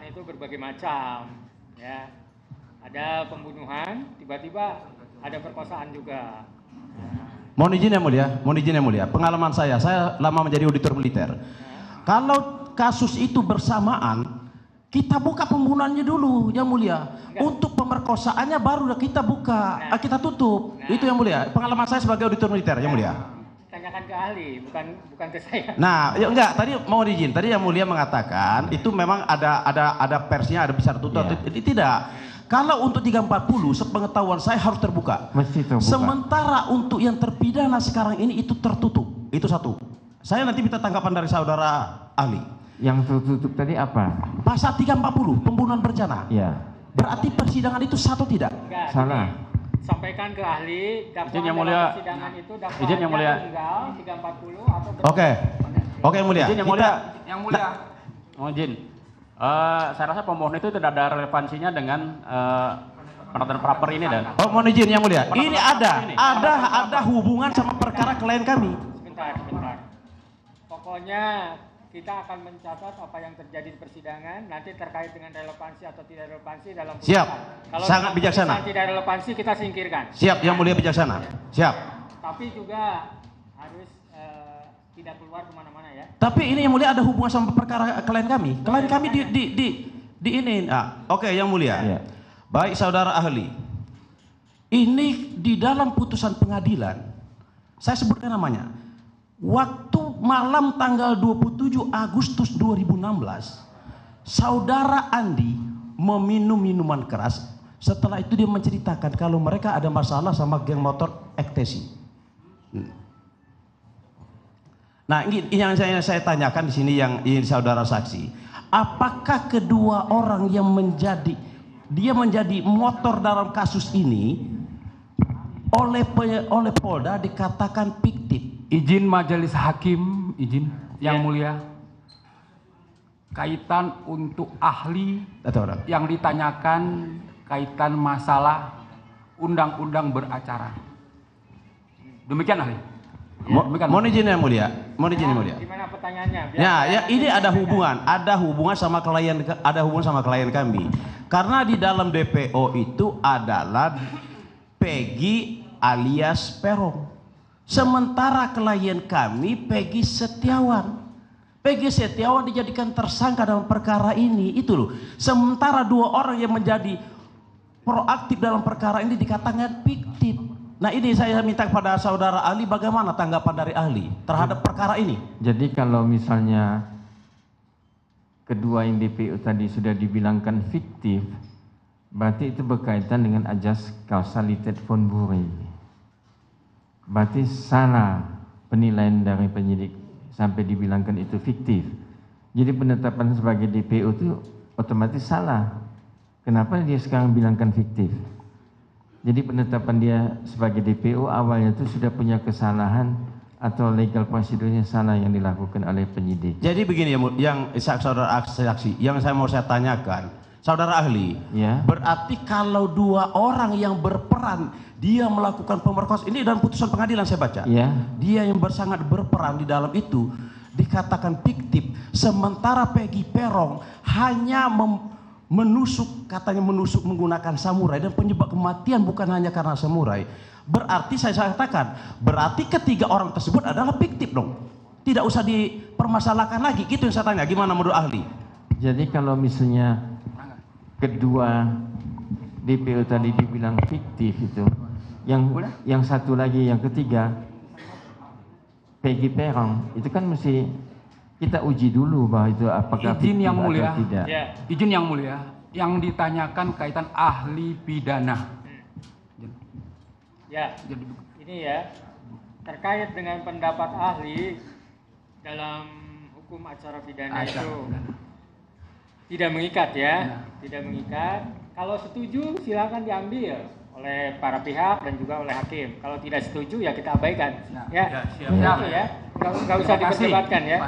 itu berbagai macam, ya. Ada pembunuhan, tiba-tiba ada perkosaan juga. Mohon izin yang mulia. Pengalaman saya lama menjadi auditor militer. Kalau kasus itu bersamaan, kita buka pembunuhannya dulu, yang mulia. Untuk pemerkosaannya baru kita buka, kita tutup. Itu yang mulia. Pengalaman saya sebagai auditor militer, yang mulia. Tanyakan ke ahli, bukan ke saya. Nah, ya enggak. Tadi mau izin. Tadi yang mulia mengatakan itu memang ada persnya, ada bisa tutup. Tidak. Kalau untuk 340, sepengetahuan saya harus terbuka. Mesti terbuka. Sementara untuk yang terpidana sekarang ini itu tertutup. Itu satu. Saya nanti minta tanggapan dari saudara ahli. Yang tertutup tadi apa? Pasal 340, pembunuhan berencana. Ya. Berarti persidangan itu satu tidak? Enggak, Salah. Sampaikan ke ahli, Izin yang dalam mulia. persidangan itu Izin yang mulia. tunggal 340 atau Oke, yang mulia. Izin yang mulia. Yang mulia. Mohon izin. Saya rasa pemohon itu tidak ada relevansinya dengan penonton praper ini dan. Oh, mohon izin yang mulia. Ini ada hubungan sama perkara klien kami. Sebentar. Pokoknya kita akan mencatat apa yang terjadi di persidangan, nanti terkait dengan relevansi atau tidak relevansi dalam putusan. Siap. Kalau Sangat bijaksana. tidak relevansi kita singkirkan. Siap, yang mulia bijaksana. Siap. Tapi juga harus tidak keluar kemana-mana ya. Tapi ini yang mulia ada hubungan sama perkara klien kami. Klien kami di ini. Oke, yang mulia. Ya. Baik saudara ahli. Ini di dalam putusan pengadilan. Saya sebutkan namanya. Waktu malam tanggal 27 Agustus 2016, saudara Andi meminum minuman keras. Setelah itu dia menceritakan kalau mereka ada masalah sama geng motor ektasi. Nah, ini yang saya tanyakan di sini yang ini saudara saksi. Apakah kedua orang yang menjadi motor dalam kasus ini oleh Polda dikatakan fiktif? Izin majelis hakim, izin yang mulia. Kaitan untuk ahli yang ditanyakan kaitan masalah undang-undang beracara. Demikian ahli. Mohon izin yang mulia. Gimana pertanyaannya? Ya, ini ada hubungan sama klien kami. Karena di dalam DPO itu adalah Peggy alias Peron. Sementara klien kami Peggy Setiawan. Peggy Setiawan dijadikan tersangka dalam perkara ini, itu loh. Sementara dua orang yang menjadi proaktif dalam perkara ini dikatakan fiktif. Nah, ini saya minta kepada saudara ahli, bagaimana tanggapan dari ahli terhadap perkara ini? Jadi kalau misalnya kedua yang DPO tadi sudah dibilangkan fiktif, berarti itu berkaitan dengan ajas kausalitas von Bury. Berarti salah penilaian dari penyidik sampai dibilangkan itu fiktif. Jadi penetapan sebagai DPO itu otomatis salah. Kenapa dia sekarang bilangkan fiktif? Jadi penetapan dia sebagai DPO awalnya itu sudah punya kesalahan atau legal prosedurnya salah yang dilakukan oleh penyidik. Jadi begini yang saudara saksi, yang saya tanyakan, saudara ahli, ya. Berarti kalau dua orang yang berperan dia melakukan pemerkosaan, ini dalam putusan pengadilan saya baca, ya. Dia yang sangat berperan di dalam itu dikatakan fiktif, sementara Peggy Peron hanya katanya menusuk menggunakan samurai dan penyebab kematian bukan hanya karena samurai. Berarti saya katakan, berarti ketiga orang tersebut adalah fiktif dong. Tidak usah dipermasalahkan lagi, gitu yang saya tanya. Gimana menurut ahli? Jadi kalau misalnya kedua DPO tadi dibilang fiktif itu, yang satu lagi, yang ketiga Peggy Peron, itu kan mesti kita uji dulu bahwa itu apakah izin yang mulia atau tidak. Ya. Izin yang mulia, yang ditanyakan kaitan ahli pidana. Ya, ini ya, terkait dengan pendapat ahli dalam hukum acara pidana itu tidak mengikat ya, tidak mengikat. Kalau setuju silakan diambil oleh para pihak dan juga oleh hakim. Kalau tidak setuju ya kita abaikan. Ya, siap. ya, nggak usah diperdebatkan ya.